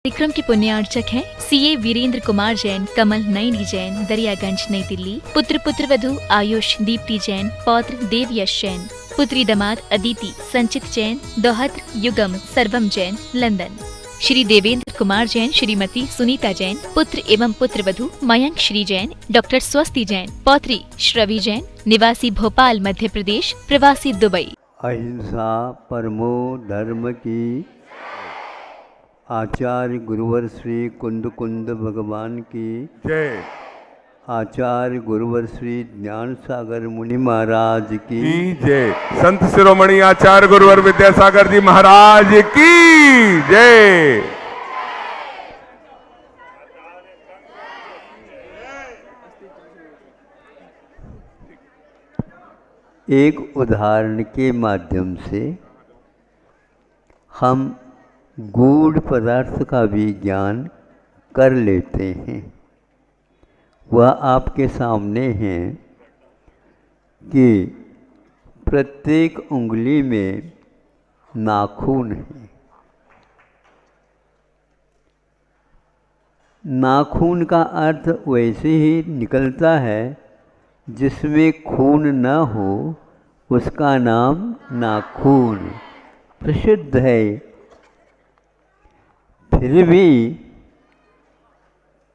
कार्यक्रम के पुण्यार्चक हैं सीए वीरेंद्र कुमार जैन, कमल नयनी जैन, दरियागंज, नई दिल्ली। पुत्र वधु आयुष दीप्ति जैन, पौत्र देवयश जैन, पुत्री दामाद अदिति संचित जैन, दोहत्र युगम सर्वम जैन, लंदन। श्री देवेंद्र कुमार जैन, श्रीमती सुनीता जैन, पुत्र एवं पुत्र वधु मयंक श्री जैन, डॉक्टर स्वस्ति जैन, पौत्री श्रवी जैन, निवासी भोपाल मध्य प्रदेश, प्रवासी दुबई। अहिंसा परमो धर्म की आचार्य गुरुवर श्री कुंद कुंद भगवान की जय। आचार्य गुरुवर श्री ज्ञान सागर मुनि महाराज की जय। संत शिरोमणि आचार्य गुरुवर विद्यासागर जी महाराज की जय। एक उदाहरण के माध्यम से हम गूढ़ पदार्थ का भी ज्ञान कर लेते हैं। वह आपके सामने है कि प्रत्येक उंगली में नाखून है। नाखून का अर्थ वैसे ही निकलता है जिसमें खून न हो उसका नाम नाखून प्रसिद्ध है। फिर भी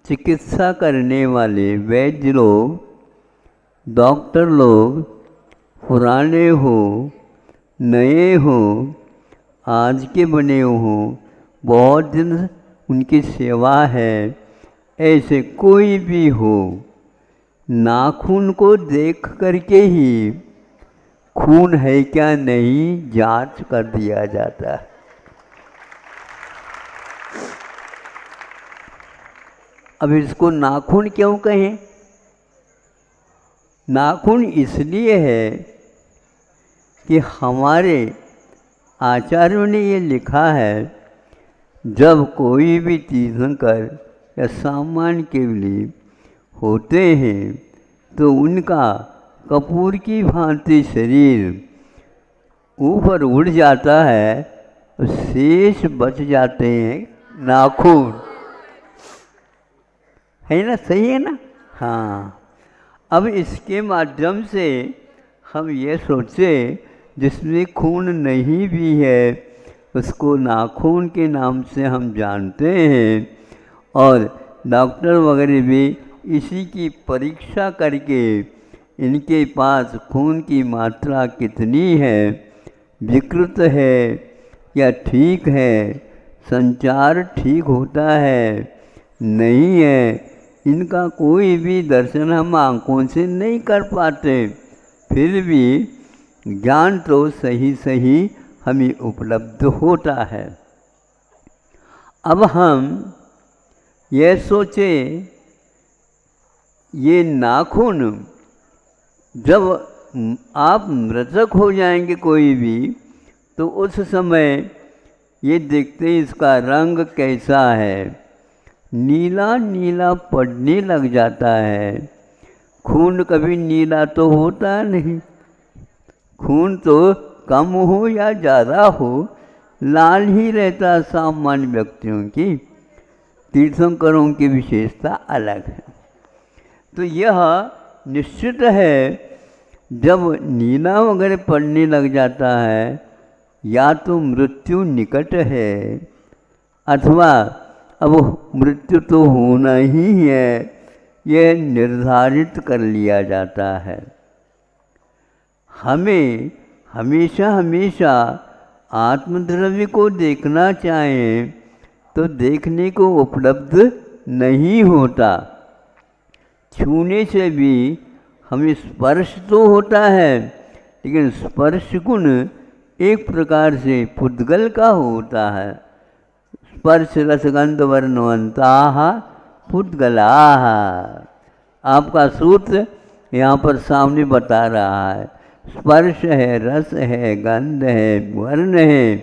चिकित्सा करने वाले वैद्य लोग, डॉक्टर लोग, पुराने हो नए हो आज के बने हो, बहुत दिन उनकी सेवा है, ऐसे कोई भी हो, नाखून को देख करके ही खून है क्या नहीं जांच कर दिया जाता है। अब इसको नाखून क्यों कहें? नाखून इसलिए है कि हमारे आचार्यों ने ये लिखा है, जब कोई भी तीर्थंकर या सामान्य केवली होते हैं तो उनका कपूर की भांति शरीर ऊपर उड़ जाता है और शेष बच जाते हैं नाखून। है ना? सही है ना? हाँ। अब इसके माध्यम से हम ये सोचे जिसमें खून नहीं भी है उसको नाखून के नाम से हम जानते हैं, और डॉक्टर वगैरह भी इसी की परीक्षा करके इनके पास खून की मात्रा कितनी है, विकृत है या ठीक है, संचार ठीक होता है नहीं है, इनका कोई भी दर्शन हम आँखों से नहीं कर पाते। फिर भी ज्ञान तो सही सही हमें उपलब्ध होता है। अब हम ये सोचे ये नाखून जब आप मृतक हो जाएंगे कोई भी, तो उस समय ये देखते हैं इसका रंग कैसा है, नीला नीला पड़ने लग जाता है। खून कभी नीला तो होता नहीं, खून तो कम हो या ज़्यादा हो लाल ही रहता। सामान्य व्यक्तियों की, तीर्थंकरों की विशेषता अलग है। तो यह निश्चित है जब नीला वगैरह पड़ने लग जाता है या तो मृत्यु निकट है, अथवा अब मृत्यु तो होना ही है, यह निर्धारित कर लिया जाता है। हमें हमेशा हमेशा आत्मद्रव्य को देखना चाहें तो देखने को उपलब्ध नहीं होता। छूने से भी हमें स्पर्श तो होता है, लेकिन स्पर्श गुण एक प्रकार से पुद्गल का होता है। स्पर्श रसगंध वर्णवंताः पुद्गलाः, आपका सूत्र यहाँ पर सामने बता रहा है। स्पर्श है, रस है, गंध है, वर्ण है,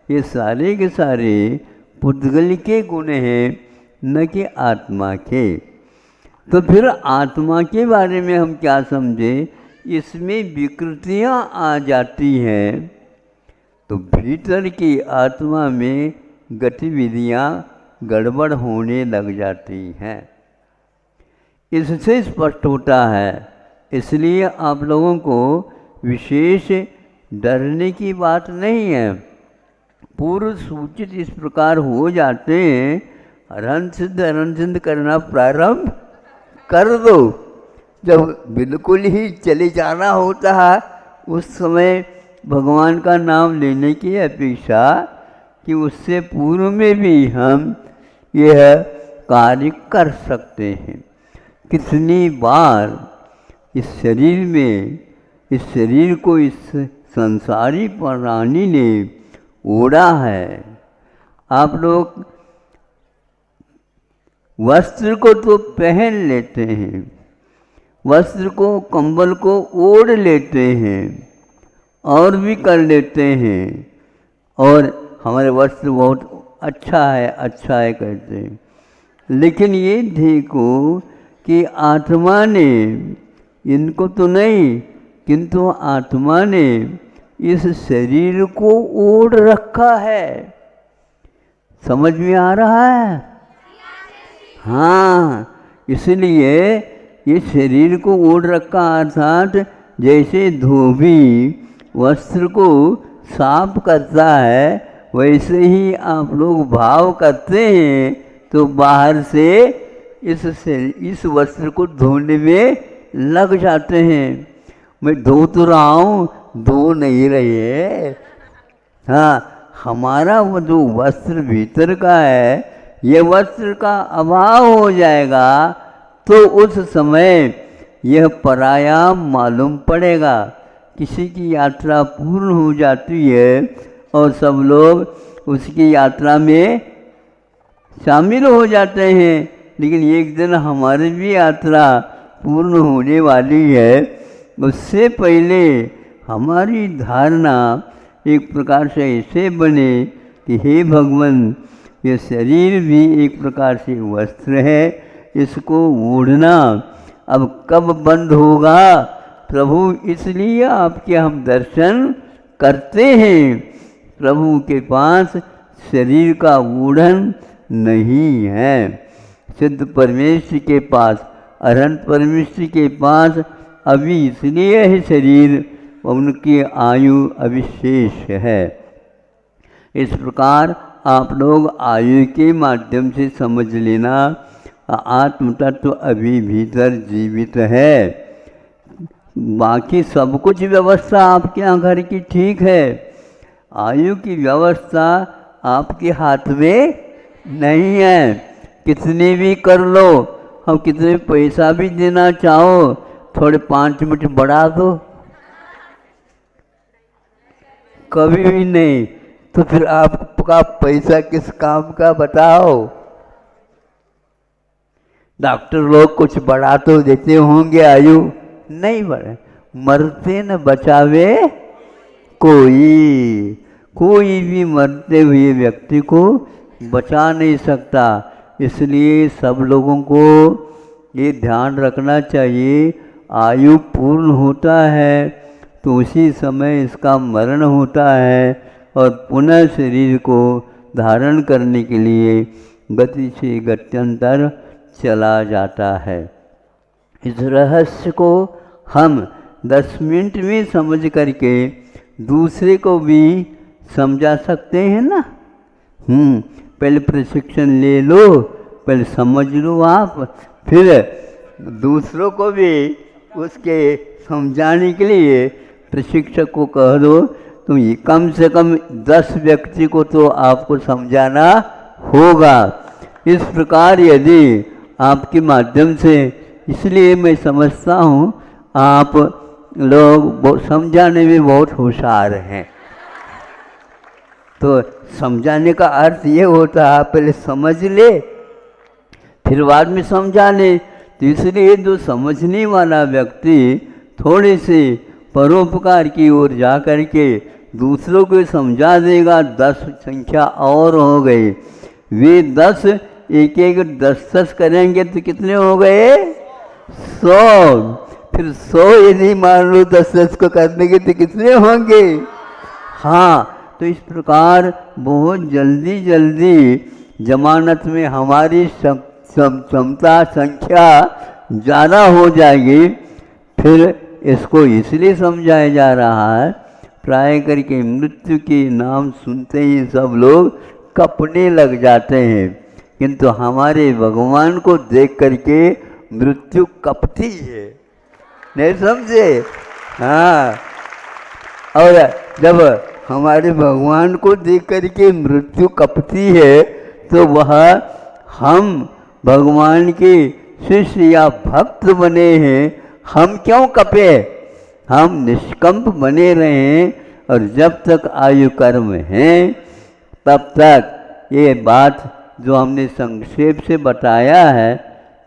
ये सारे के सारे पुद्गल के गुण हैं, न कि आत्मा के। तो फिर आत्मा के बारे में हम क्या समझें? इसमें विकृतियाँ आ जाती हैं तो भीतर की आत्मा में गतिविधियाँ गड़बड़ होने लग जाती हैं। इससे स्पष्ट होता है, इसलिए आप लोगों को विशेष डरने की बात नहीं है। पूर्व सूचित इस प्रकार हो जाते हैं, रण सिद्ध करना प्रारंभ कर दो। जब बिल्कुल ही चले जाना होता है उस समय भगवान का नाम लेने की अपेक्षा कि उससे पूर्व में भी हम यह कार्य कर सकते हैं। कितनी बार इस शरीर में, इस शरीर को इस संसारी प्राणी ने ओढ़ा है। आप लोग वस्त्र को तो पहन लेते हैं, वस्त्र को, कंबल को ओढ़ लेते हैं और भी कर लेते हैं, और हमारे वस्त्र बहुत अच्छा है कहते हैं। लेकिन ये देखो कि आत्मा ने, इनको तो नहीं, किंतु आत्मा ने इस शरीर को ओढ़ रखा है। समझ में आ रहा है? हाँ, इसलिए ये शरीर को ओढ़ रखा, अर्थात जैसे धोबी वस्त्र को साफ करता है वैसे ही आप लोग भाव करते हैं तो बाहर से इस वस्त्र को धोने में लग जाते हैं। मैं धो तो रहा हूँ, धो नहीं रहे। हाँ, हमारा वो जो वस्त्र भीतर का है, ये वस्त्र का अभाव हो जाएगा तो उस समय यह पराया मालूम पड़ेगा। किसी की यात्रा पूर्ण हो जाती है और सब लोग उसकी यात्रा में शामिल हो जाते हैं, लेकिन एक दिन हमारी भी यात्रा पूर्ण होने वाली है। उससे पहले हमारी धारणा एक प्रकार से ऐसे बने कि हे भगवान, ये शरीर भी एक प्रकार से वस्त्र है, इसको ओढ़ना अब कब बंद होगा प्रभु, इसलिए आपके हम दर्शन करते हैं। प्रभु के पास शरीर का ओढ़न नहीं है। सिद्ध परमेश्वर के पास, अनंत परमेश्वर के पास अभी इसलिए है शरीर, उनकी आयु अविशेष है। इस प्रकार आप लोग आयु के माध्यम से समझ लेना, आत्म तत्व अभी भीतर जीवित है। बाकी सब कुछ व्यवस्था आपके यहाँ घर की ठीक है, आयु की व्यवस्था आपके हाथ में नहीं है। कितने भी कर लो, हम कितने पैसा भी देना चाहो, थोड़े 5 मिनट बढ़ा दो, कभी भी नहीं। तो फिर आपका पैसा किस काम का बताओ। डॉक्टर लोग कुछ बढ़ा तो देते होंगे, आयु नहीं बढ़े, मरते न बचावे कोई भी मरते हुए व्यक्ति को बचा नहीं सकता। इसलिए सब लोगों को ये ध्यान रखना चाहिए, आयु पूर्ण होता है तो उसी समय इसका मरण होता है और पुनः शरीर को धारण करने के लिए गति से गत्यंतर चला जाता है। इस रहस्य को हम 10 मिनट में समझ करके दूसरे को भी समझा सकते हैं ना। पहले प्रशिक्षण ले लो, पहले समझ लो आप, फिर दूसरों को भी उसके समझाने के लिए प्रशिक्षक को कह दो, तो ये कम से कम 10 व्यक्ति को तो आपको समझाना होगा। इस प्रकार यदि आपके माध्यम से, इसलिए मैं समझता हूँ आप लोग समझाने में बहुत होशियार हैं। तो समझाने का अर्थ ये होता है पहले समझ ले फिर बाद में समझा ले। तो इसलिए जो समझने वाला व्यक्ति थोड़े से परोपकार की ओर जा कर के दूसरों को समझा देगा, 10 संख्या और हो गई। वे 10 एक 10 करेंगे तो कितने हो गए? 100। फिर 100 यदि मान लो 10 को करने के तो कितने होंगे? हाँ, तो इस प्रकार बहुत जल्दी जमानत में हमारी क्षमता संख्या ज़्यादा हो जाएगी। फिर इसको इसलिए समझाया जा रहा है, प्राय करके मृत्यु के नाम सुनते ही सब लोग कपने लग जाते हैं, किंतु हमारे भगवान को देख करके मृत्यु कपती है। नहीं समझे? हाँ, और जब हमारे भगवान को देख करके मृत्यु कपती है तो वह हम भगवान के शिष्य या भक्त बने हैं, हम क्यों कपे? हम निष्कंप बने रहें और जब तक आयु कर्म है तब तक ये बात जो हमने संक्षेप से बताया है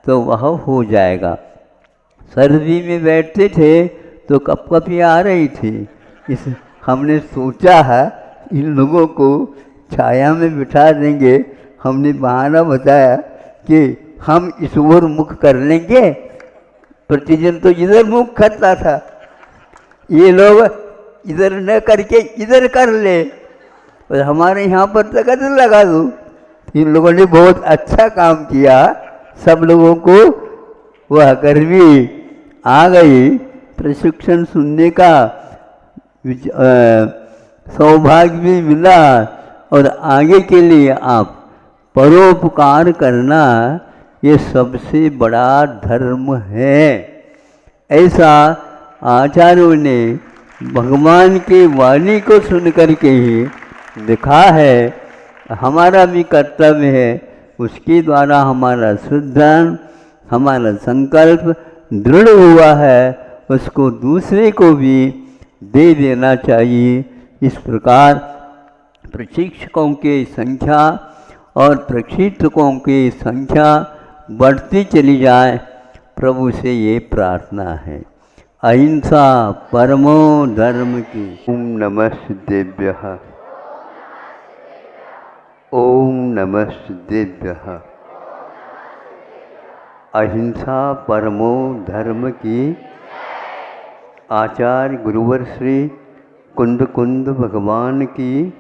तो वह हो जाएगा। सर्दी में बैठते थे तो कपकपी आ रही थी, इस हमने सोचा है इन लोगों को छाया में बिठा देंगे। हमने बहाना बताया कि हम इस ओर मुख कर लेंगे, प्रतिजन तो इधर मुख करता था, ये लोग इधर न करके इधर कर ले और हमारे यहाँ पर तकत लगा दो। इन लोगों ने बहुत अच्छा काम किया, सब लोगों को वह गर्मी आ गई। प्रशिक्षण सुनने का सौभाग्य भी मिला और आगे के लिए आप परोपकार करना ये सबसे बड़ा धर्म है। ऐसा आचार्यों ने भगवान की वाणी को सुनकर के ही लिखा है। हमारा भी कर्तव्य है, उसके द्वारा हमारा सिद्धांत, हमारा संकल्प दृढ़ हुआ है, उसको दूसरे को भी दे देना चाहिए। इस प्रकार प्रशिक्षकों की संख्या और प्रशिक्षकों की संख्या बढ़ती चली जाए, प्रभु से ये प्रार्थना है। अहिंसा परमो धर्म की। ओम नमः सिद्धेभ्यः। ओम नमः सिद्धेभ्यः। अहिंसा परमो धर्म की। आचार्य गुरुवर श्री कुंद कुंद भगवान की।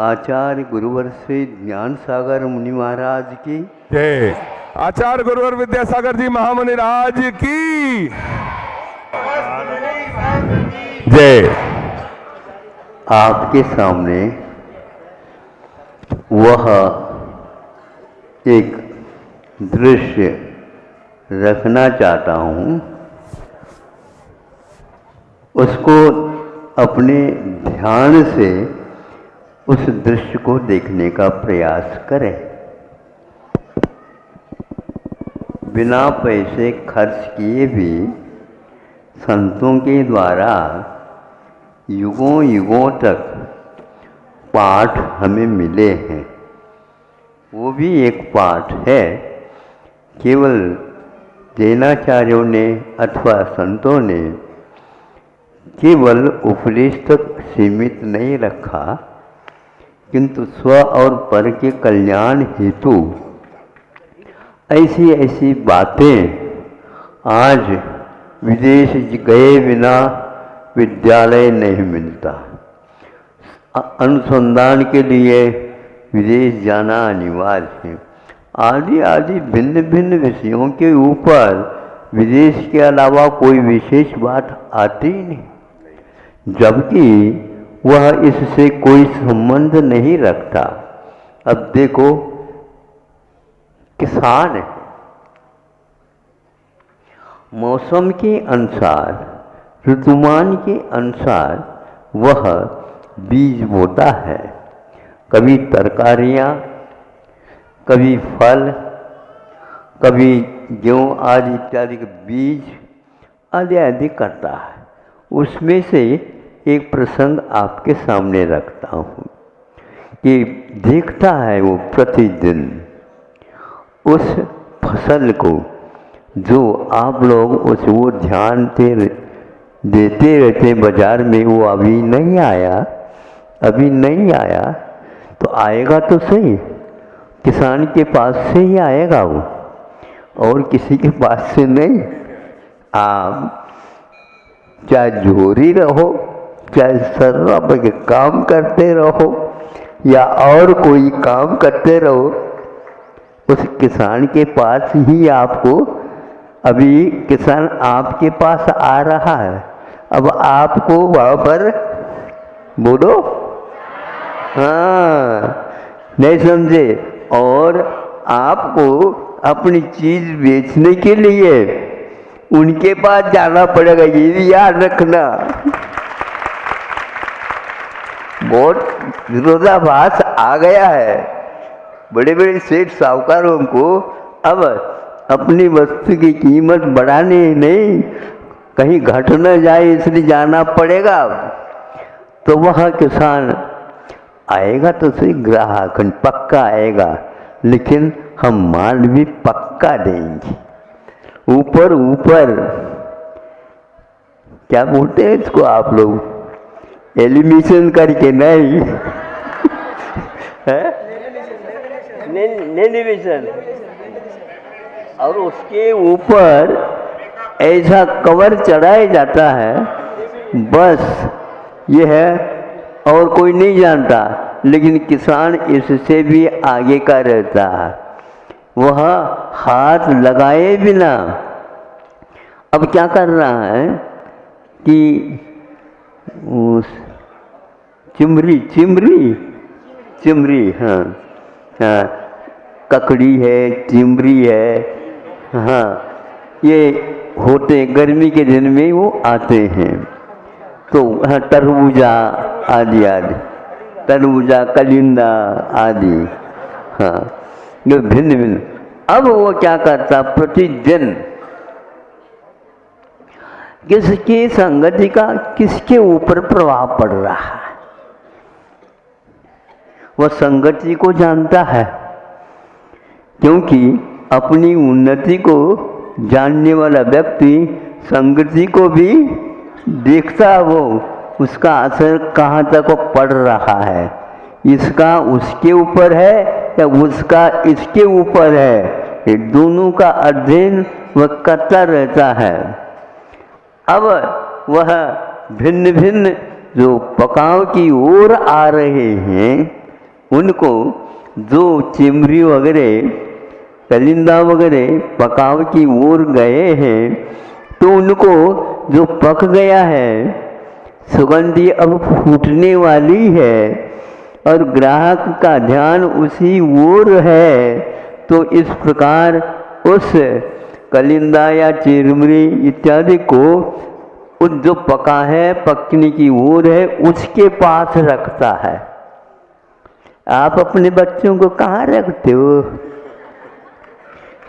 आचार्य गुरुवर श्री ज्ञान सागर मुनि महाराज की जय। आचार्य गुरुवर विद्यासागर जी महामुनि राज की जय। आपके सामने वह एक दृश्य रखना चाहता हूँ, उसको अपने ध्यान से उस दृश्य को देखने का प्रयास करें। बिना पैसे खर्च किए भी संतों के द्वारा युगों युगों तक पाठ हमें मिले हैं। वो भी एक पाठ है, केवल जैनाचार्यों ने अथवा संतों ने केवल उपदेश तक सीमित नहीं रखा, किंतु स्व और पर के कल्याण हेतु ऐसी ऐसी बातें। आज विदेश गए बिना विद्यालय नहीं मिलता, अनुसंधान के लिए विदेश जाना अनिवार्य है, आदि आदि भिन्न भिन्न विषयों के ऊपर विदेश के अलावा कोई विशेष बात आती ही नहीं, जबकि वह इससे कोई संबंध नहीं रखता। अब देखो, किसान है, मौसम के अनुसार, ऋतुमान के अनुसार वह बीज बोता है। कभी तरकारियाँ, कभी फल, कभी गेहूँ आदि इत्यादि के बीज आदि आदि करता है। उसमें से एक प्रसंग आपके सामने रखता हूँ कि देखता है वो प्रतिदिन उस फसल को, जो आप लोग उस वो ध्यान देते रहते बाजार में, वो अभी नहीं आया, अभी नहीं आया तो आएगा तो सही, किसान के पास से ही आएगा वो, और किसी के पास से नहीं। आप चाहे झोरी रहो, चाहे सर्रा पे काम करते रहो, या और कोई काम करते रहो, उस किसान के पास ही आपको, अभी किसान आपके पास आ रहा है, अब आपको वहाँ पर बोलो, हाँ, नहीं समझे? और आपको अपनी चीज बेचने के लिए उनके पास जाना पड़ेगा, ये भी याद रखना। बहुत विरोधाभास आ गया है। बड़े बड़े सेठ साहूकारों को अब अपनी वस्तु की कीमत बढ़ाने नहीं, कहीं घट न जाए इसलिए जाना पड़ेगा। तो वह किसान आएगा तो सही, ग्राहक पक्का आएगा, लेकिन हम माल भी पक्का देंगे। ऊपर ऊपर क्या बोलते हैं इसको आप लोग, एलिमिनेशन करके नहीं है, नेलिमिनेशन, और उसके ऊपर ऐसा कवर चढ़ाया जाता है, बस ये है और कोई नहीं जानता। लेकिन किसान इससे भी आगे का रहता है, वह हाथ लगाए बिना अब क्या कर रहा है कि उस चिमरी चिमरी चिमरी, हाँ हाँ, ककड़ी है, चिमरी है, हाँ, ये होते गर्मी के दिन में वो आते हैं। तो हाँ, तरबूजा आदि आदि, तरबूजा, कलिंदा आदि, हाँ, जो भिन्न भिन्न। अब वो क्या करता, प्रतिदिन किसकी संगति का किसके ऊपर प्रभाव पड़ रहा है, वह संगति को जानता है, क्योंकि अपनी उन्नति को जानने वाला व्यक्ति संगति को भी देखता है, वो उसका असर कहाँ तक पड़ रहा है, इसका उसके ऊपर है या उसका इसके ऊपर है, ये दोनों का अध्ययन वह करता रहता है। अब वह भिन्न भिन्न जो पकाव की ओर आ रहे हैं, उनको जो चिमरी वगैरह, कलिंदा वगैरह पकाव की ओर गए हैं, तो उनको जो पक गया है, सुगंधी अब फूटने वाली है और ग्राहक का ध्यान उसी ओर है, तो इस प्रकार उस कलिंदा या चिरमरी इत्यादि को उस जो पका है, पकने की ओर है, उसके पास रखता है। आप अपने बच्चों को कहाँ रखते हो?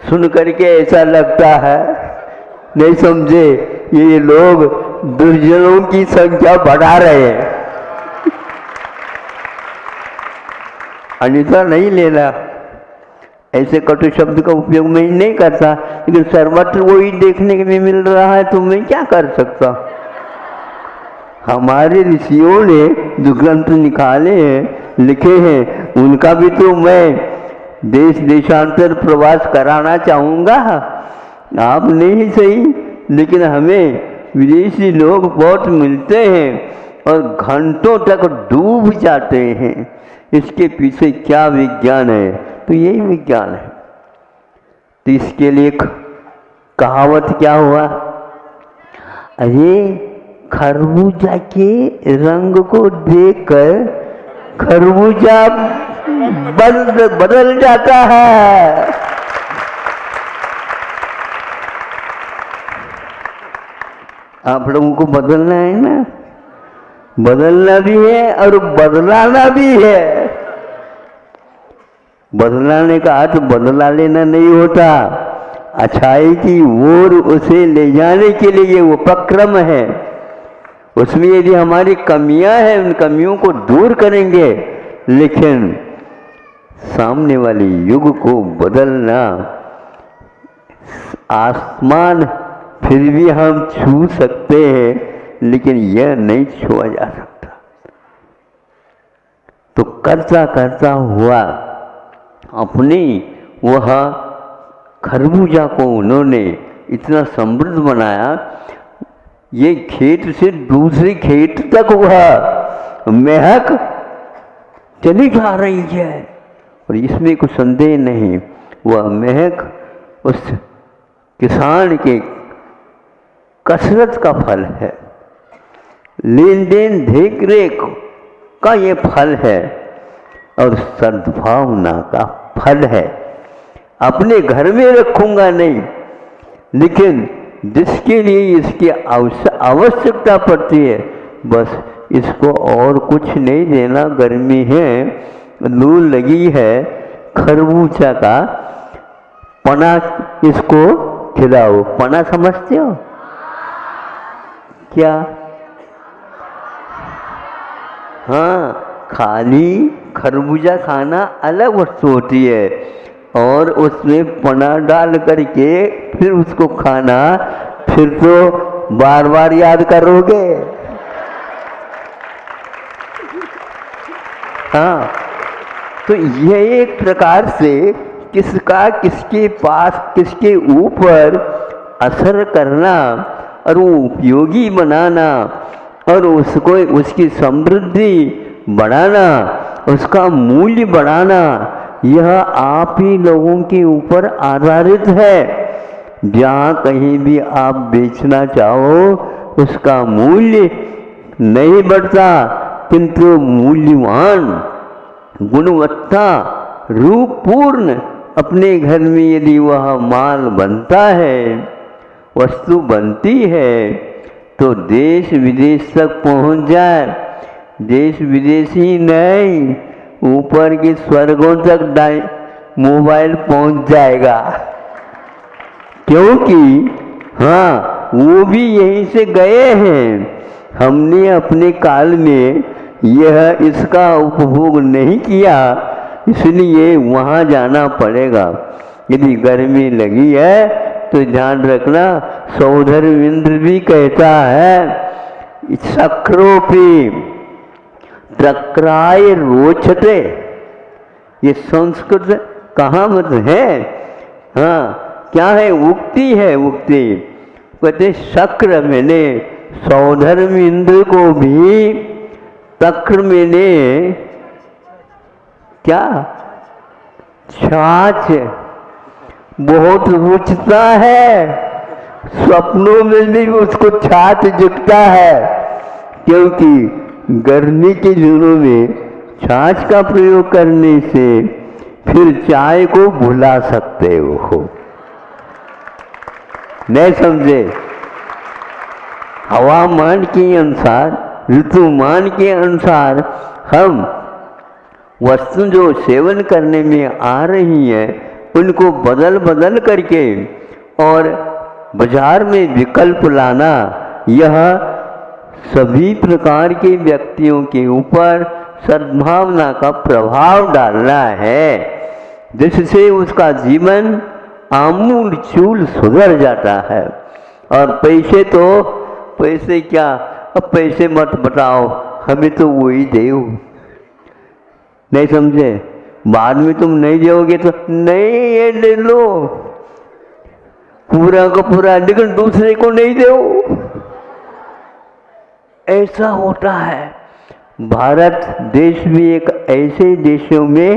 सुन करके ऐसा लगता है, नहीं समझे, ये लोग दुर्जनों की संख्या बढ़ा रहे हैं। अन्यथा नहीं लेना, ऐसे कटु शब्द का उपयोग मैं नहीं करता, लेकिन सर्वत्र वही देखने में मिल रहा है, तो मैं क्या कर सकता। हमारे ऋषियों ने जो ग्रंथ निकाले हैं, लिखे हैं, उनका भी तो मैं देश देशांतर प्रवास कराना चाहूँगा। आप नहीं सही, लेकिन हमें विदेशी लोग बहुत मिलते हैं और घंटों तक डूब जाते हैं। इसके पीछे क्या विज्ञान है? तो यही विज्ञान है। तो इसके लिए कहावत क्या हुआ, अरे खरबूजा के रंग को देखकर खरबूजा बदल जाता है। आप लोगों को बदलना है ना, बदलना भी है और बदलाना भी है। बदलाने का अर्थ बदला लेना नहीं होता, अच्छाई की ओर उसे ले जाने के लिए वो उपक्रम है। उसमें यदि हमारी कमियां हैं, उन कमियों को दूर करेंगे, लेकिन सामने वाले युग को बदलना, आसमान फिर भी हम छू सकते हैं, लेकिन यह नहीं छुआ जा सकता। तो करता करता हुआ अपनी वह खरबूजा को उन्होंने इतना समृद्ध बनाया, ये खेत से दूसरे खेत तक वह महक चली जा रही है और इसमें कुछ संदेह नहीं, वह महक उस किसान के कसरत का फल है, लेन देन देख रेख का ये फल है और सद्भावना का फल है। अपने घर में रखूंगा नहीं, लेकिन जिसके लिए इसकी आवश्यकता पड़ती है बस इसको और कुछ नहीं देना। गर्मी है, लू लगी है, खरबूजा का पना इसको खिलाओ। पना समझते हो क्या? हाँ, खाली खरबूजा खाना अलग वस्तु होती है और उसमें पना डाल करके फिर उसको खाना, फिर तो बार बार याद करोगे। हाँ, तो यह एक प्रकार से किसका किसके पास किसके ऊपर असर करना और वो उपयोगी बनाना और उसको उसकी समृद्धि बढ़ाना, उसका मूल्य बढ़ाना, यह आप ही लोगों के ऊपर आधारित है। जहाँ कहीं भी आप बेचना चाहो उसका मूल्य नहीं बढ़ता, किंतु मूल्यवान गुणवत्ता रूपपूर्ण अपने घर में यदि वह माल बनता है, वस्तु बनती है तो देश विदेश तक पहुंच जाए। देश विदेश ही नहीं, ऊपर के स्वर्गों तक मोबाइल पहुंच जाएगा, क्योंकि हाँ वो भी यहीं से गए हैं। हमने अपने काल में यह इसका उपभोग नहीं किया, इसलिए वहाँ जाना पड़ेगा। यदि गर्मी लगी है तो ध्यान रखना, सौधर्मेंद्र भी कहता है शक्रोपी त्रक्राय रोचते। ये संस्कृत कहावत है। हाँ, क्या है? उक्ति है। उक्ति कहते शक्र मैंने सौधर्मेंद्र को भी तक्र मैंने क्या छाछ बहुत रुचता है। स्वप्नों में भी उसको छाछ दिखता है, क्योंकि गर्मी के दिनों में छाछ का प्रयोग करने से फिर चाय को भुला सकते हो। नहीं समझे? हवामान के अनुसार, ऋतुमान के अनुसार हम वस्तु जो सेवन करने में आ रही है उनको बदल बदल करके और बाजार में विकल्प लाना, यह सभी प्रकार के व्यक्तियों के ऊपर सद्भावना का प्रभाव डालना है, जिससे उसका जीवन आमूल चूल सुधर जाता है। और पैसे क्या, अब पैसे मत बताओ, हमें तो वही देओ। नहीं समझे? बाद में तुम नहीं दोगे तो नहीं, ये ले लो पूरा का पूरा, लेकिन दूसरे को नहीं दो। ऐसा होता है। भारत देश भी एक ऐसे देशों में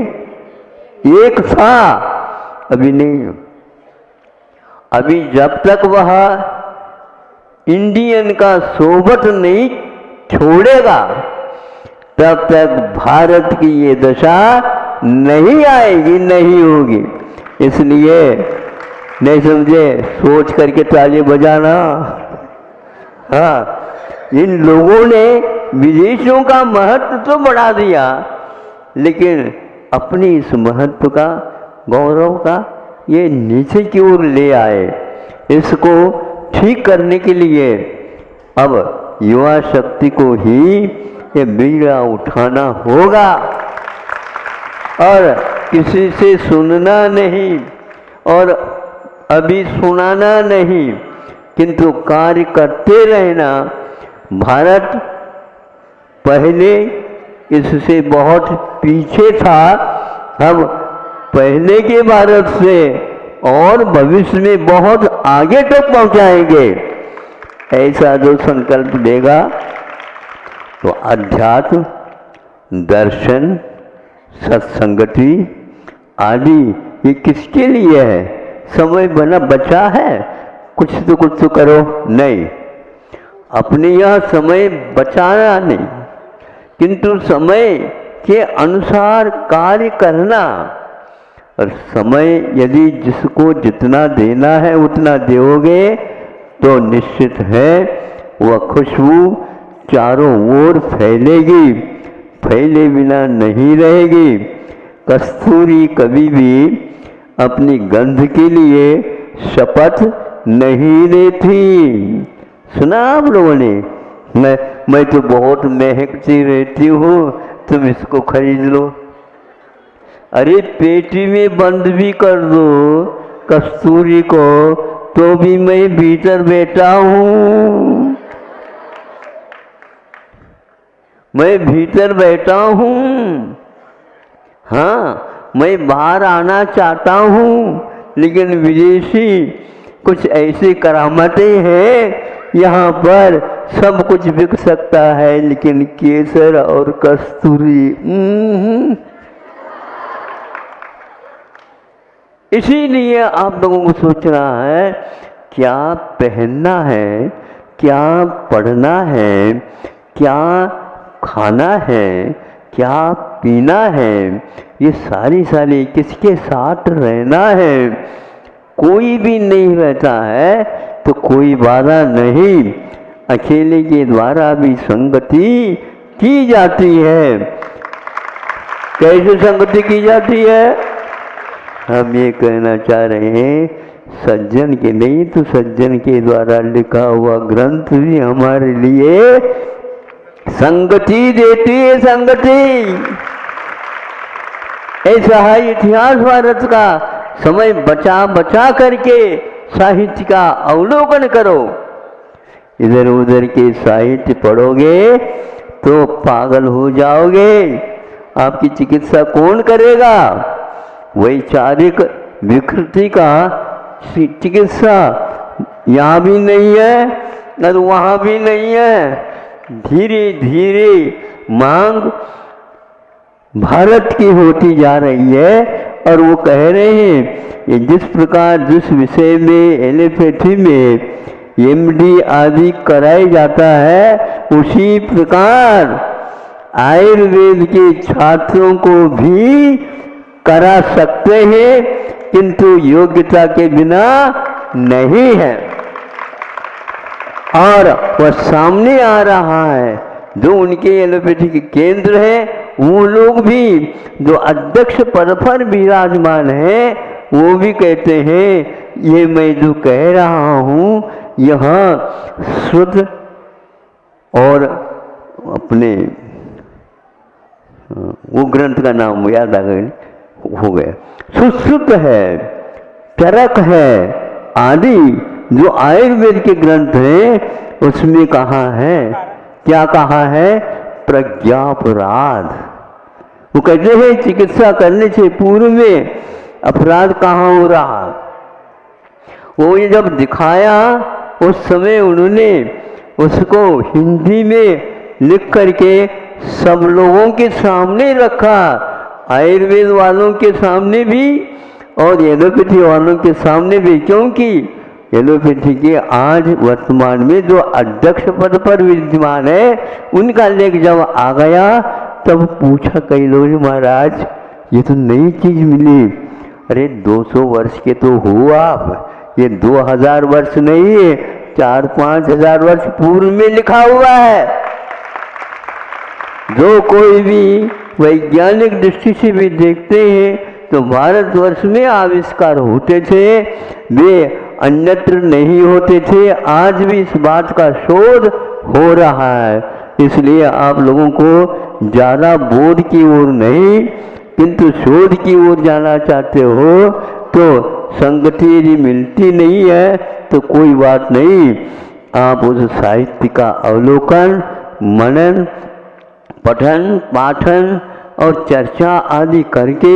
एक था, अभी नहीं। अभी जब तक वह इंडियन का सोबत नहीं छोड़ेगा तब तक भारत की ये दशा नहीं आएगी, नहीं होगी। इसलिए नहीं समझे, सोच करके ताली बजाना। हाँ, इन लोगों ने विदेशों का महत्व तो बढ़ा दिया, लेकिन अपनी इस महत्व का, गौरव का ये नीचे की ओर ले आए। इसको ठीक करने के लिए अब युवा शक्ति को ही ये बीड़ा उठाना होगा और किसी से सुनना नहीं और अभी सुनाना नहीं, किंतु कार्य करते रहना। भारत पहले इससे बहुत पीछे था, हम पहले के भारत से और भविष्य में बहुत आगे तक पहुंचाएंगे। ऐसा जो संकल्प लेगा तो अध्यात्म, दर्शन, सत्संगति आदि ये किसके लिए है? समय बना बचा है, कुछ तो करो, नहीं, अपने यहाँ समय बचाना नहीं, किंतु समय के अनुसार कार्य करना। और समय यदि जिसको जितना देना है उतना दोगे तो निश्चित है वह खुशबू चारों ओर फैलेगी, फैले बिना नहीं रहेगी। कस्तूरी कभी भी अपनी गंध के लिए शपथ नहीं लेती। सुना आप लोगों ने? मैं तो बहुत महकती रहती हूँ, तुम इसको खरीद लो। अरे पेटी में बंद भी कर दो कस्तूरी को तो भी मैं भीतर बैठा हूँ, मैं भीतर बैठा हूँ। हाँ, मैं बाहर आना चाहता हूँ, लेकिन विदेशी कुछ ऐसी करामतें हैं, यहाँ पर सब कुछ बिक सकता है लेकिन केसर और कस्तूरी इसीलिए आप लोगों को सोचना है क्या पहनना है, क्या पढ़ना है, क्या खाना है, क्या पीना है, ये सारी किसके साथ रहना है। कोई भी नहीं रहता है तो कोई बाधा नहीं, अकेले के द्वारा भी संगति की जाती है। कैसे संगति की जाती है? हम ये कहना चाह रहे हैं सज्जन के नहीं तो सज्जन के द्वारा लिखा हुआ ग्रंथ भी हमारे लिए संगति देती है। संगति ऐसा है इतिहास भारत का। समय बचा करके साहित्य का अवलोकन करो। इधर उधर के साहित्य पढ़ोगे तो पागल हो जाओगे। आपकी चिकित्सा कौन करेगा? वैचारिक विकृति का चिकित्सा यहाँ भी नहीं है और वहाँ भी नहीं है। धीरे धीरे मांग भारत की होती जा रही है और वो कह रहे हैं कि जिस प्रकार जिस विषय में एलोपैथी में एमडी आदि कराया जाता है उसी प्रकार आयुर्वेद के छात्रों को भी करा सकते हैं, किंतु योग्यता के बिना नहीं है। और वह सामने आ रहा है जो उनके एलोपैथी के केंद्र है, वो लोग भी जो अध्यक्ष पद पर विराजमान है वो भी कहते हैं ये मैं जो कह रहा हूँ यह शुद्ध और अपने वो ग्रंथ का नाम याद आ गया हो गया, सुश्रुत है, चरक है आदि जो आयुर्वेद के ग्रंथ हैं उसमें कहा है, क्या कहा है? प्रज्ञापराध। वो कहते हैं चिकित्सा करने से पूर्व में अपराध कहाँ हो रहा। वो ये जब दिखाया उस समय उन्होंने उसको हिंदी में लिख करके सब लोगों के सामने रखा, आयुर्वेद वालों के सामने भी और एलोपैथी वालों के सामने भी, क्योंकि एलोपैथी के आज वर्तमान में जो अध्यक्ष पद पर विद्यमान है उनका लेख जब आ गया तब पूछा कई लोग महाराज ये तो नई चीज मिली। अरे 200 वर्ष के तो हो आप, ये 2000 वर्ष नहीं है, 4-5 हजार वर्ष पूर्व में लिखा हुआ है। जो कोई भी वैज्ञानिक दृष्टि से भी देखते हैं तो भारतवर्ष में आविष्कार होते थे, वे अन्यत्र नहीं होते थे। आज भी इस बात का शोध हो रहा है। इसलिए आप लोगों को ज़्यादा बोध की ओर नहीं किंतु शोध की ओर जाना चाहते हो तो संगति यदि मिलती नहीं है तो कोई बात नहीं, आप उस साहित्य का अवलोकन, मनन, पठन, पाठन और चर्चा आदि करके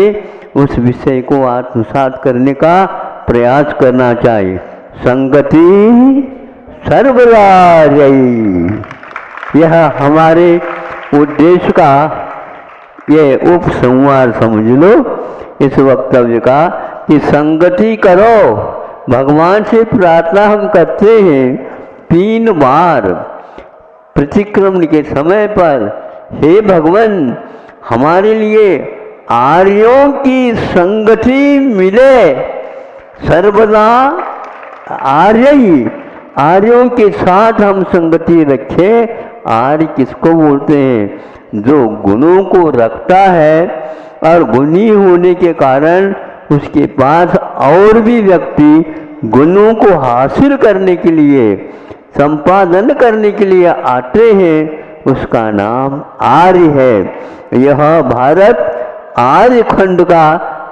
उस विषय को आत्मसात करने का प्रयास करना चाहिए। संगति सर्वराजयी, यह हमारे उद्देश्य का ये उपसंहार समझ लो इस वक्तव्य का कि संगति करो। भगवान से प्रार्थना हम करते हैं 3 बार प्रतिक्रमण के समय पर, हे भगवान हमारे लिए आर्यों की संगति मिले, सर्वदा आर्यों के साथ हम संगति रखें। आर्य किसको बोलते हैं? जो गुणों को रखता है और गुणी होने के कारण उसके पास और भी व्यक्ति गुणों को हासिल करने के लिए, संपादन करने के लिए आते हैं, उसका नाम आर्य है। यह भारत आर्य खंड का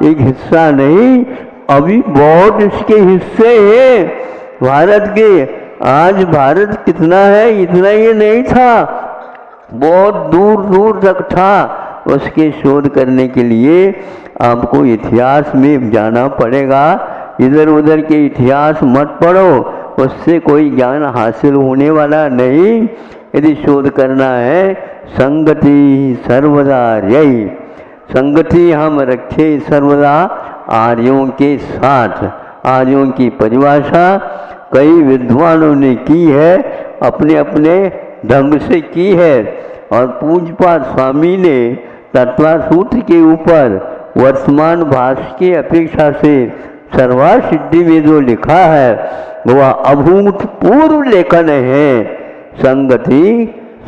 एक हिस्सा नहीं, अभी बहुत इसके हिस्से हैं भारत के। आज भारत कितना है इतना ये नहीं था, बहुत दूर दूर तक था। उसके शोध करने के लिए आपको इतिहास में जाना पड़ेगा। इधर उधर के इतिहास मत पढ़ो, उससे कोई ज्ञान हासिल होने वाला नहीं। यदि शोध करना है संगति सर्वदा यही, संगति हम रखे सर्वदा आर्यों के साथ। आर्यों की परिभाषा कई विद्वानों ने की है, अपने अपने ढंग से की है। और पूज्यपाद स्वामी ने तत्व सूत्र के ऊपर वर्तमान भाष्य की अपेक्षा से सर्वार्थ सिद्धि में जो लिखा है वह अभूतपूर्व लेखन है। संगति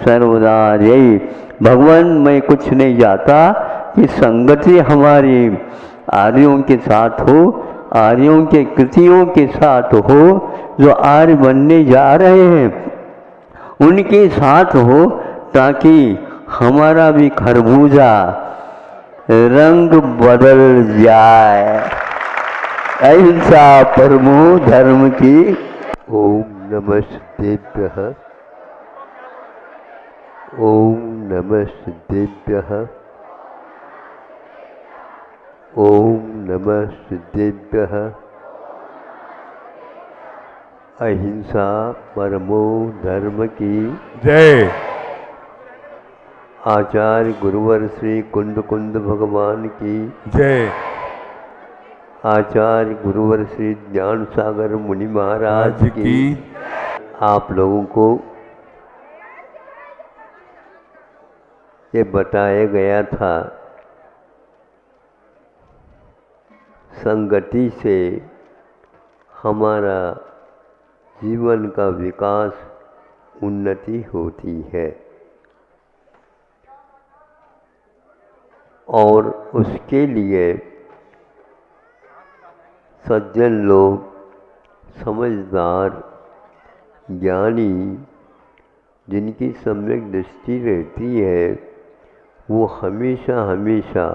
सर्वदा यही। भगवान मैं कुछ नहीं जाता कि संगति हमारी आर्यों के साथ हो, आर्यों के कृतियों के साथ हो, जो आर्य बनने जा रहे हैं उनके साथ हो, ताकि हमारा भी खरबूजा रंग बदल जाए। अहिंसा परमो धर्म की। ओम नमस्तेभ्यः, ओम नमस्तेभ्यः, ओम नमस्तेभ्यः। अहिंसा परमो धर्म की जय। आचार्य गुरुवर श्री कुंद कुंद भगवान की जय। आचार्य गुरुवर श्री ज्ञान सागर मुनि महाराज की। आप लोगों को ये बताया गया था संगति से हमारा जीवन का विकास, उन्नति होती है और उसके लिए सज्जन लोग, समझदार, ज्ञानी, जिनकी सम्यक दृष्टि रहती है, वो हमेशा हमेशा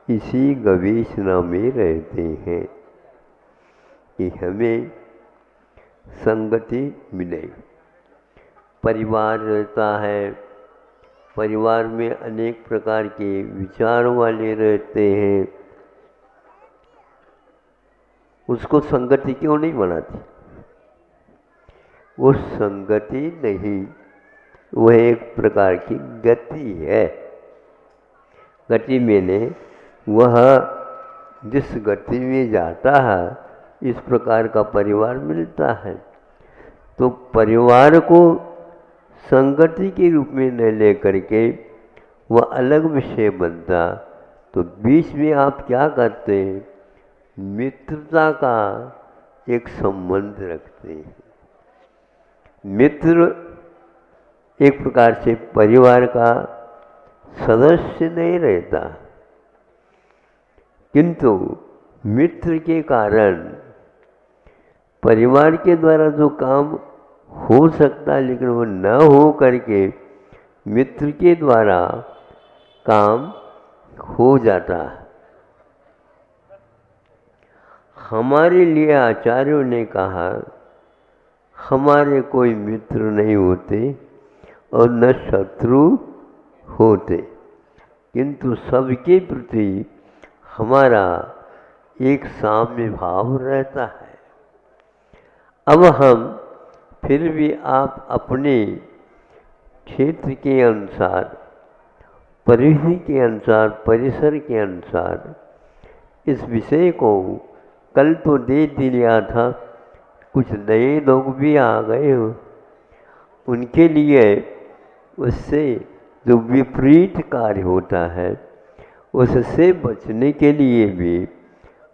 इसी गवेषणा में रहते हैं कि हमें संगति मिले। परिवार रहता है, परिवार में अनेक प्रकार के विचार वाले रहते हैं, उसको संगति क्यों नहीं बनाती? वो संगति नहीं, वह एक प्रकार की गति है। गति में वह जिस गति में जाता है, इस प्रकार का परिवार मिलता है। तो परिवार को संगति के रूप में न लेकर के वह अलग विषय बनता, तो बीच में आप क्या करते हैं? मित्रता का एक संबंध रखते हैं। मित्र एक प्रकार से परिवार का सदस्य नहीं रहता, किंतु मित्र के कारण परिवार के द्वारा जो काम हो सकता है, लेकिन वो न हो करके मित्र के द्वारा काम हो जाता है। हमारे लिए आचार्यों ने कहा हमारे कोई मित्र नहीं होते और न शत्रु होते, किंतु सबके प्रति हमारा एक साम्य भाव रहता है। अब हम फिर भी आप अपने क्षेत्र के अनुसार परिधि के अनुसार, परिसर के अनुसार इस विषय को कल तो दे दिया था, कुछ नए लोग भी आ गए हो, उनके लिए उससे जो विपरीत कार्य होता है उससे बचने के लिए भी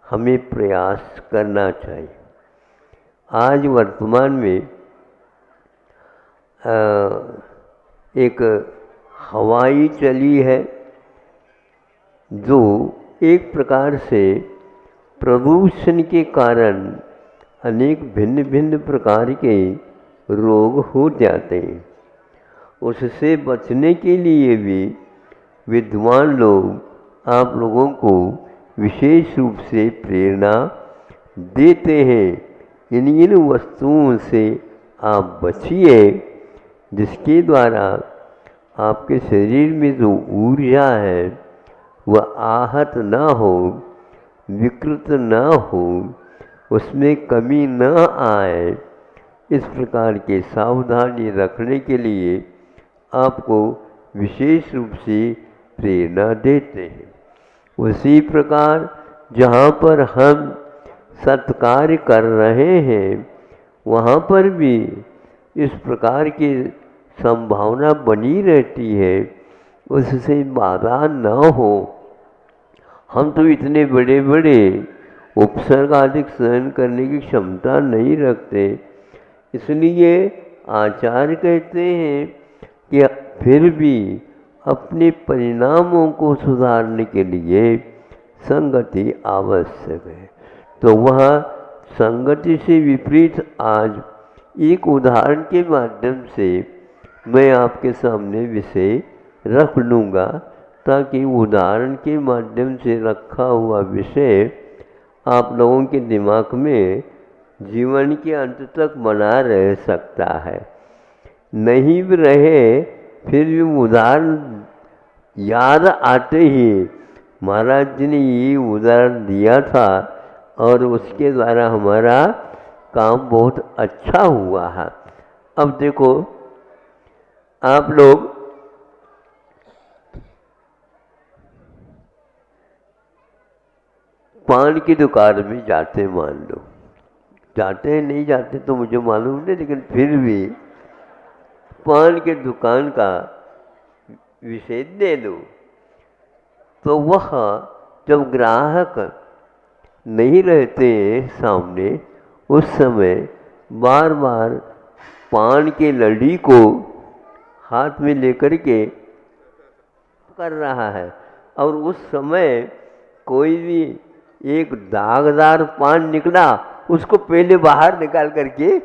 हमें प्रयास करना चाहिए। आज वर्तमान में एक हवाई चली है जो एक प्रकार से प्रदूषण के कारण अनेक भिन्न भिन्न प्रकार के रोग हो जाते हैं। उससे बचने के लिए भी विद्वान लोग आप लोगों को विशेष रूप से प्रेरणा देते हैं। इन वस्तुओं से आप बचिए जिसके द्वारा आपके शरीर में जो ऊर्जा है वह आहत न हो, विकृत न हो, उसमें कमी न आए। इस प्रकार के सावधानी रखने के लिए आपको विशेष रूप से प्रेरणा देते हैं। उसी प्रकार जहाँ पर हम सत्कार्य कर रहे हैं वहाँ पर भी इस प्रकार की संभावना बनी रहती है, उससे बाधा न हो। हम तो इतने बड़े बड़े उपसर्ग आदि सहन करने की क्षमता नहीं रखते, इसलिए आचार्य कहते हैं कि फिर भी अपने परिणामों को सुधारने के लिए संगति आवश्यक है। तो वह संगति से विपरीत आज एक उदाहरण के माध्यम से मैं आपके सामने विषय रख लूँगा, ताकि उदाहरण के माध्यम से रखा हुआ विषय आप लोगों के दिमाग में जीवन के अंत तक बना रह सकता है। नहीं भी रहे फिर भी उदाहरण याद आते ही महाराज जी ने ये उदाहरण दिया था और उसके द्वारा हमारा काम बहुत अच्छा हुआ है। अब देखो आप लोग पान की दुकान में जाते, मान लो जाते हैं, नहीं जाते तो मुझे मालूम नहीं, लेकिन फिर भी पान की दुकान का विषय दे दो तो वह जब ग्राहक नहीं रहते सामने उस समय बार बार पान के लड़ी को हाथ में लेकर के कर रहा है, और उस समय कोई भी एक दागदार पान निकला उसको पहले बाहर निकाल करके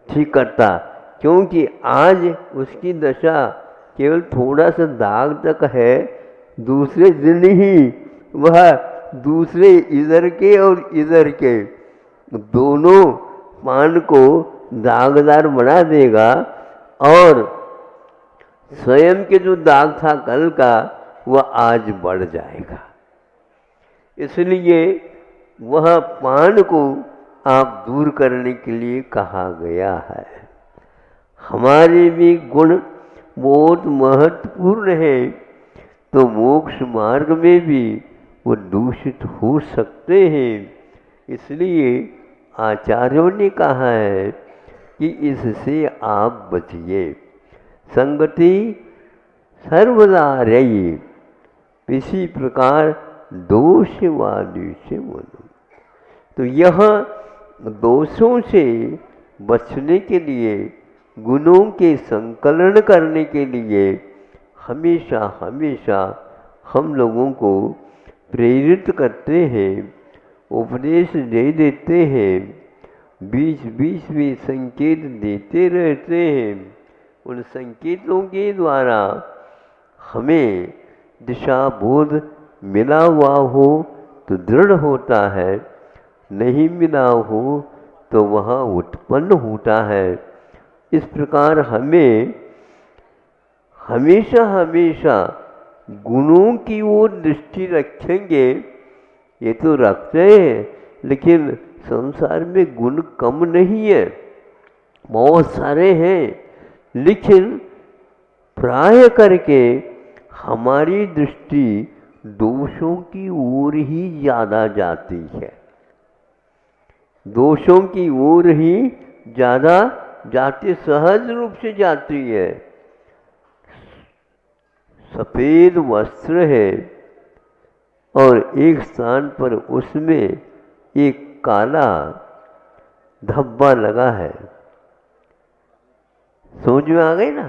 ठीक करता, क्योंकि आज उसकी दशा केवल थोड़ा सा दाग तक है, दूसरे दिन ही वह दूसरे इधर के और इधर के दोनों पान को दागदार बना देगा, और स्वयं के जो दाग था कल का वह आज बढ़ जाएगा। इसलिए वह पान को आप दूर करने के लिए कहा गया है। हमारे भी गुण बहुत महत्वपूर्ण है, तो मोक्ष मार्ग में भी वो दूषित हो सकते हैं। इसलिए आचार्यों ने कहा है कि इससे आप बचिए। संगति सर्वदा रही, इसी प्रकार दोषवादी से बोलो। तो यह दोषों से बचने के लिए, गुणों के संकलन करने के लिए हमेशा हमेशा हम लोगों को प्रेरित करते हैं, उपदेश दे देते हैं, बीच बीच में संकेत देते रहते हैं। उन संकेतों के द्वारा हमें दिशा बोध मिला हुआ हो तो दृढ़ होता है, नहीं मिला हो तो वह उत्पन्न होता है। इस प्रकार हमें हमेशा हमेशा गुणों की ओर दृष्टि रखेंगे। ये तो रखते हैं, लेकिन संसार में गुण कम नहीं है, बहुत सारे हैं, लेकिन प्राय करके हमारी दृष्टि दोषों की ओर ही ज़्यादा जाती है, दोषों की ओर ही ज़्यादा जाती, सहज रूप से जाती है। सफ़ेद वस्त्र है और एक स्थान पर उसमें एक काला धब्बा लगा है, समझ में आ गई ना?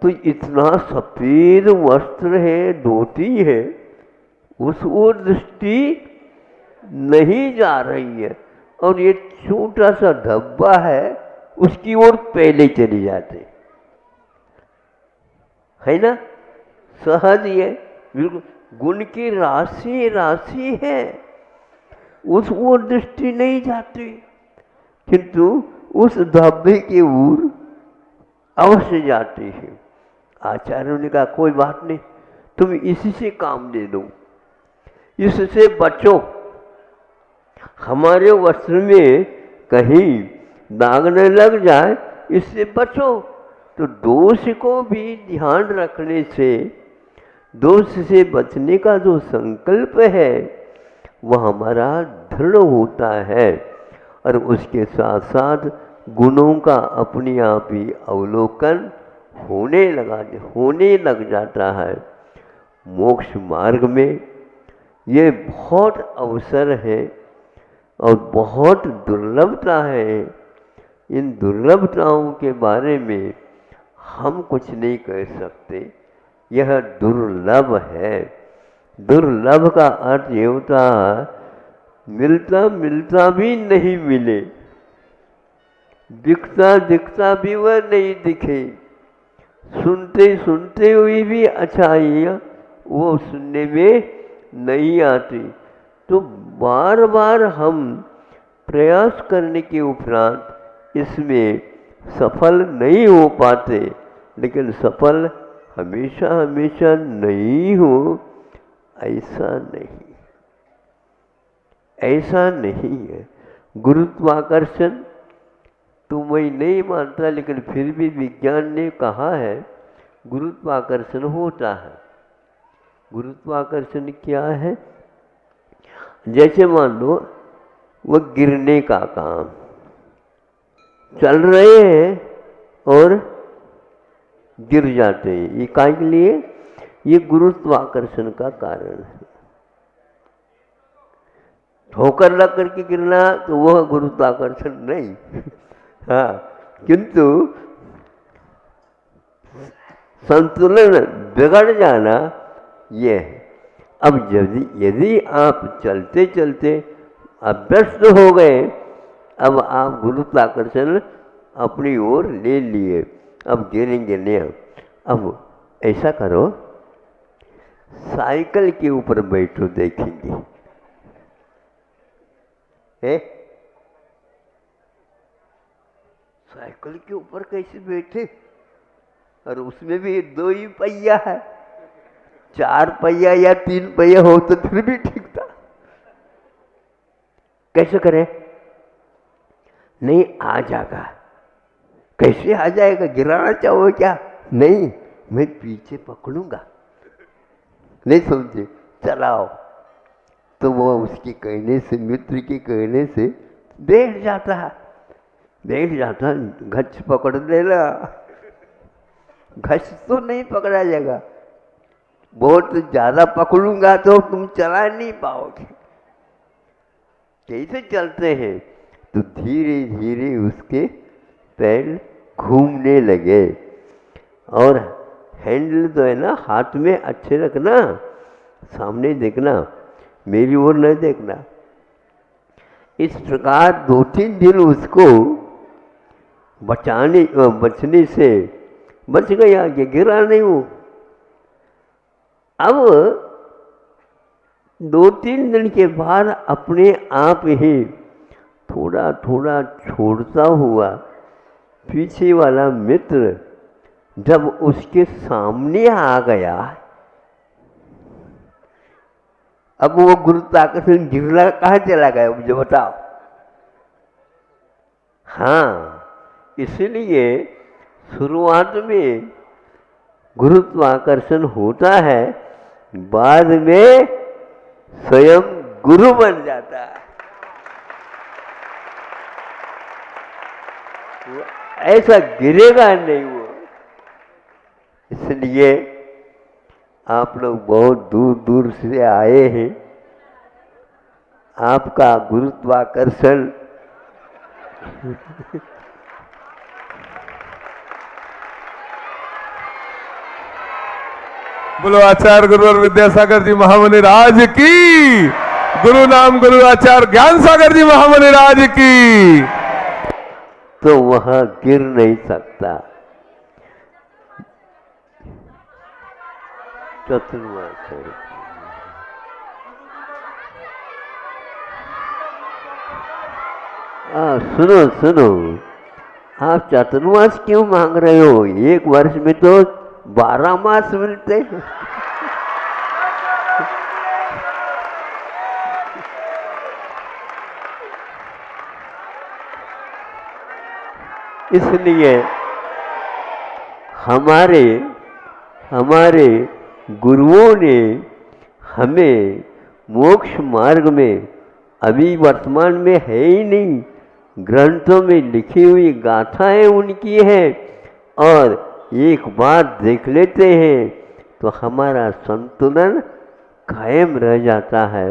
तो इतना सफ़ेद वस्त्र है, धोती है, उस ओर दृष्टि नहीं जा रही है, और ये छोटा सा धब्बा है उसकी ओर पहले चली जाते है ना। सहज ये बिल्कुल गुण की राशि राशि है, उस ओर दृष्टि नहीं जाती, किंतु उस धब्बे की ओर अवश्य जाती है। आचार्यों ने कहा कोई बात नहीं, तुम इसी से काम ले लो, इससे बचो, हमारे वस्त्र में कहीं दाग न लग जाए, इससे बचो। तो दोष को भी ध्यान रखने से, दोष से बचने का जो संकल्प है वह हमारा दृढ़ होता है, और उसके साथ साथ गुणों का अपने आप ही अवलोकन होने लग जाता है। मोक्ष मार्ग में ये बहुत अवसर है और बहुत दुर्लभता है। इन दुर्लभताओं के बारे में हम कुछ नहीं कह सकते, यह दुर्लभ है। दुर्लभ का अर्थ ये होता है मिलता मिलता भी नहीं मिले, दिखता दिखता भी वह नहीं दिखे, सुनते सुनते हुए भी अच्छाइयाँ वो सुनने में नहीं आती। तो बार बार हम प्रयास करने के उपरांत इसमें सफल नहीं हो पाते, लेकिन सफल हमेशा हमेशा नहीं हो, ऐसा नहीं है। गुरुत्वाकर्षण तो मैं नहीं मानता, लेकिन फिर भी विज्ञान ने कहा है गुरुत्वाकर्षण होता है। गुरुत्वाकर्षण क्या है? जैसे मान लो वह गिरने का काम, चल रहे हैं और गिर जाते हैं, ये काय के लिए? ये गुरुत्वाकर्षण का कारण है। ठोकर लग करके गिरना तो वह गुरुत्वाकर्षण नहीं हाँ, किंतु संतुलन बिगड़ जाना ये है। अब यदि आप चलते चलते अभ्यस्त हो गए, अब आप गुरुत्वाकर्षण अपनी ओर ले लिए, अब गिरेंगे नहीं। अब ऐसा करो, साइकिल के ऊपर बैठो, देखेंगे है? साइकिल के ऊपर कैसे बैठे? और उसमें भी 2 ही पहिया है, 4 पहिया या 3 पहिया हो तो फिर भी ठीक था। कैसे करें? नहीं आ जाएगा। कैसे आ जाएगा? गिराना चाहो क्या? नहीं, मैं पीछे पकड़ूंगा। नहीं समझे? चलाओ। तो वो उसके कहने से, मित्र के कहने से बैठ जाता है, घच पकड़ लेना। घच तो नहीं पकड़ा जाएगा, बहुत ज़्यादा पकड़ूंगा तो तुम चला नहीं पाओगे। कैसे चलते हैं? तो धीरे धीरे उसके पैर घूमने लगे, और हैंडल तो है ना हाथ में अच्छे रखना, सामने देखना, मेरी ओर न देखना। इस प्रकार 2-3 दिन उसको बचने से बच गया, कि गिरा नहीं वो। अब 2-3 दिन के बाद अपने आप ही थोड़ा थोड़ा छोड़ता हुआ पीछे वाला मित्र जब उसके सामने आ गया, अब वो गुरुत्वाकर्षण गिरना कहाँ चला गया मुझे बताओ? हाँ, इसलिए शुरुआत में गुरुत्वाकर्षण होता है, बाद में स्वयं गुरु बन जाता है। वो ऐसा गिरेगा नहीं वो। इसलिए आप लोग बहुत दूर दूर से आए हैं। आपका गुरुत्वाकर्षण बोलो आचार्य गुरुवर विद्यासागर जी महामुनि राज की, गुरु नाम गुरु आचार्य ज्ञान सागर जी महामुनि राज की। तो वहां गिर नहीं सकता। चतुर्मास सुनो सुनो, आप चतुर्मास क्यों मांग रहे हो? एक वर्ष में तो 12 मास मिलते हैं। इसलिए हमारे हमारे गुरुओं ने हमें मोक्ष मार्ग में, अभी वर्तमान में है ही नहीं, ग्रंथों में लिखी हुई गाथाएं उनकी हैं, और एक बात देख लेते हैं तो हमारा संतुलन कायम रह जाता है।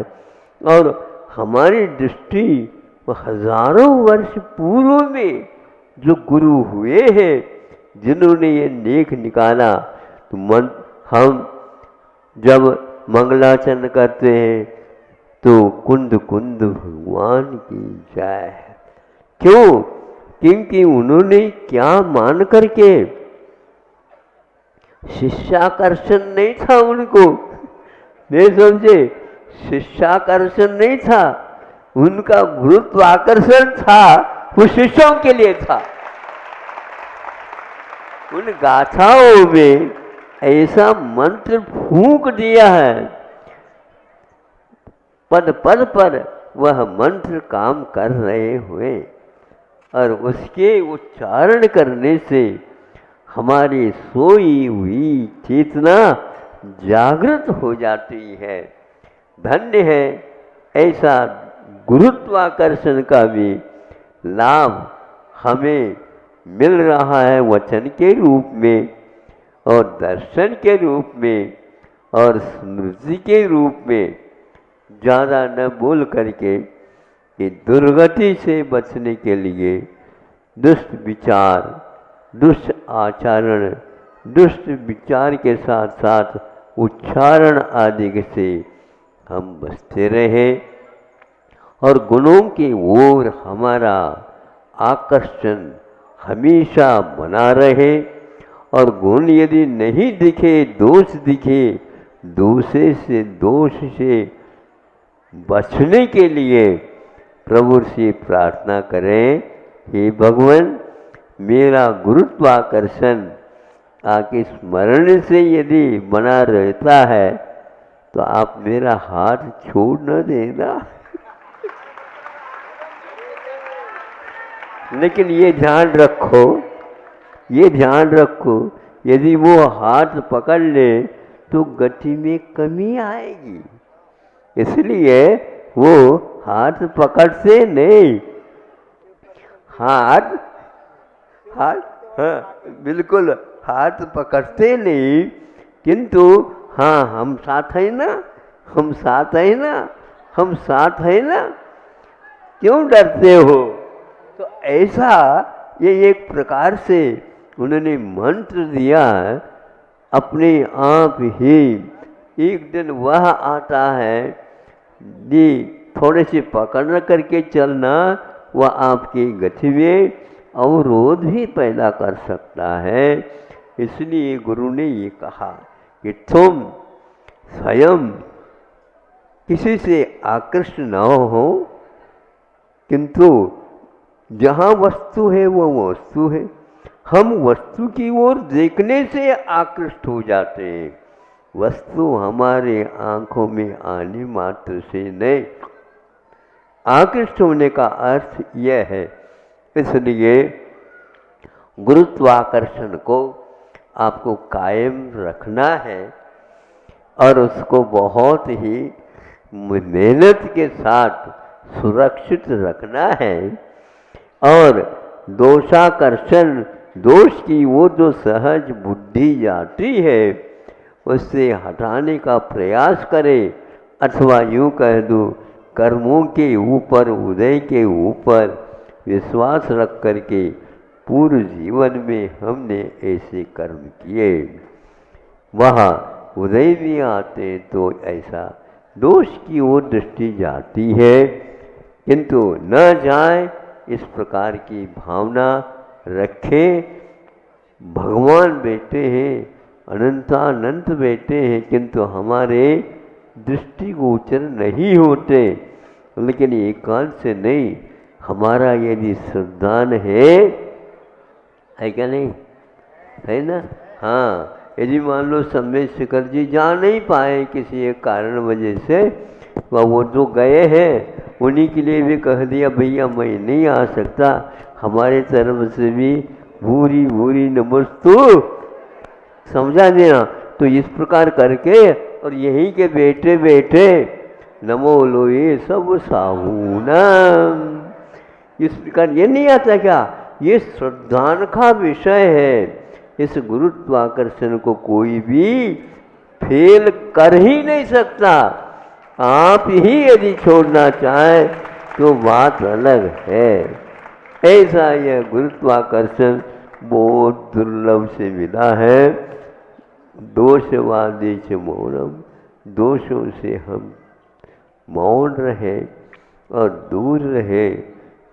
और हमारी दृष्टि हजारों वर्ष पूर्व में जो गुरु हुए हैं, जिन्होंने ये लेख निकाला, तो हम जब मंगलाचरण करते हैं तो कुंद कुंद भगवान की जय। क्यों? क्योंकि उन्होंने क्या मान करके, शिष्याकर्षण नहीं था उनको, नहीं समझे? शिष्याकर्षण नहीं था उनका, गुरुत्वाकर्षण था, वो शिष्यों के लिए था। उन गाथाओं में ऐसा मंत्र फूंक दिया है, पद पद पर वह मंत्र काम कर रहे हुए, और उसके उच्चारण करने से हमारी सोई हुई चेतना जागृत हो जाती है। धन्य है ऐसा गुरुत्वाकर्षण का भी लाभ हमें मिल रहा है, वचन के रूप में और दर्शन के रूप में और स्मृति के रूप में। ज़्यादा न बोल करके कि दुर्गति से बचने के लिए दुष्ट विचार, दुष्ट आचरण, दुष्ट विचार के साथ साथ उच्चारण आदि से हम बचते रहें, और गुणों की ओर हमारा आकर्षण हमेशा बना रहे। और गुण यदि नहीं दिखे, दोष दिखे, दोष से बचने के लिए प्रभु से प्रार्थना करें, हे भगवान, मेरा गुरुत्वाकर्षण आपके स्मरण से यदि बना रहता है तो आप मेरा हाथ छोड़ न देना। लेकिन ये ध्यान रखो, यदि वो हाथ पकड़ ले तो गति में कमी आएगी। इसलिए वो हाथ पकड़ते नहीं, हाथ हाँ बिल्कुल हाथ पकड़ते नहीं, किंतु हाँ हम साथ हैं ना, हम साथ हैं ना, हम साथ हैं ना, क्यों डरते हो? तो ऐसा ये एक प्रकार से उन्होंने मंत्र दिया। अपने आप ही एक दिन वह आता है जी, थोड़े से पकड़ करके चलना, वह आपकी गति में अवरोध भी पैदा कर सकता है। इसलिए गुरु ने ये कहा कि तुम स्वयं किसी से आकृष्ट न हो, किंतु जहाँ वस्तु है वो वस्तु है। हम वस्तु की ओर देखने से आकृष्ट हो जाते हैं, वस्तु हमारे आंखों में आने मात्र से नहीं। आकृष्ट होने का अर्थ यह है। इसलिए गुरुत्वाकर्षण को आपको कायम रखना है और उसको बहुत ही मेहनत के साथ सुरक्षित रखना है। और दोषाकर्षण, दोष की वो जो सहज बुद्धि जाती है उससे हटाने का प्रयास करें, अथवा यूँ कह दूँ कर्मों के ऊपर, उदय के ऊपर विश्वास रख करके पूर्व जीवन में हमने ऐसे कर्म किए, वहाँ उदय में आते तो ऐसा दोष की ओर दृष्टि जाती है, किंतु न जाए इस प्रकार की भावना रखें। भगवान बेटे हैं, अनंतानंत बेटे हैं, किंतु हमारे दृष्टिगोचर नहीं होते। लेकिन एकांत से नहीं, हमारा यदि श्रद्धान है क्या नहीं, है ना? हाँ, यदि मान लो समय शिखर जी जा नहीं पाए किसी एक कारण वजह से, वो जो गए हैं उन्हीं के लिए भी कह दिया भैया मैं नहीं आ सकता, हमारे तरफ से भी भूरी भूरी नमस्तु समझा देना। तो इस प्रकार करके और यहीं के बेटे बेटे नमो लोए सब साहूना, इस प्रकार ये नहीं आता क्या? ये श्रद्धान का विषय है। इस गुरुत्वाकर्षण को कोई भी फेल कर ही नहीं सकता। आप ही यदि छोड़ना चाहें तो बात अलग है। ऐसा यह गुरुत्वाकर्षण बहुत दुर्लभ से मिला है। दोषवादी से मौनम, दोषों से हम मौन रहे और दूर रहे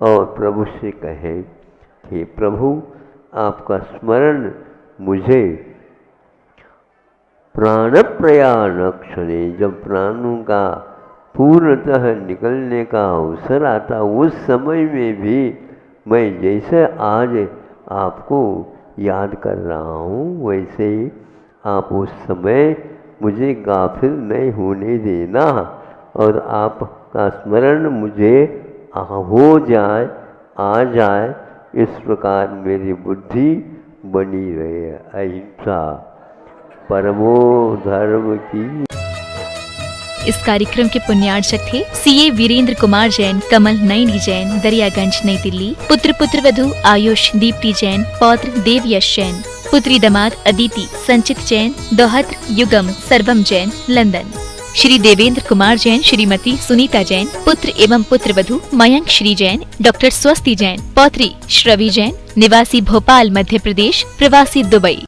और प्रभु से कहें कि प्रभु आपका स्मरण मुझे प्राण प्रयाण क्षणे, जब प्राणों का पूर्णतः निकलने का अवसर आता उस समय में भी मैं जैसे आज आपको याद कर रहा हूँ वैसे ही आप उस समय मुझे गाफिल नहीं होने देना और आपका स्मरण मुझे हो जाए, आ जाए, इस प्रकार मेरी बुद्धि बनी रहे। अहिंसा परमो धर्म की। इस कार्यक्रम के पुण्यार्चक थे सीए वीरेंद्र कुमार जैन, कमल नयनी जैन, दरियागंज नई दिल्ली। पुत्र पुत्रवधु आयुष दीप्ति जैन, पौत्र देवयश जैन, पुत्री दामाद अदिति संचित जैन, दोहत्र युगम सर्वम जैन, लंदन। श्री देवेंद्र कुमार जैन, श्रीमती सुनीता जैन, पुत्र एवं पुत्रवधु मयंक श्री जैन, डॉक्टर स्वस्ति जैन, पौत्री श्रवी जैन, निवासी भोपाल मध्य प्रदेश, प्रवासी दुबई।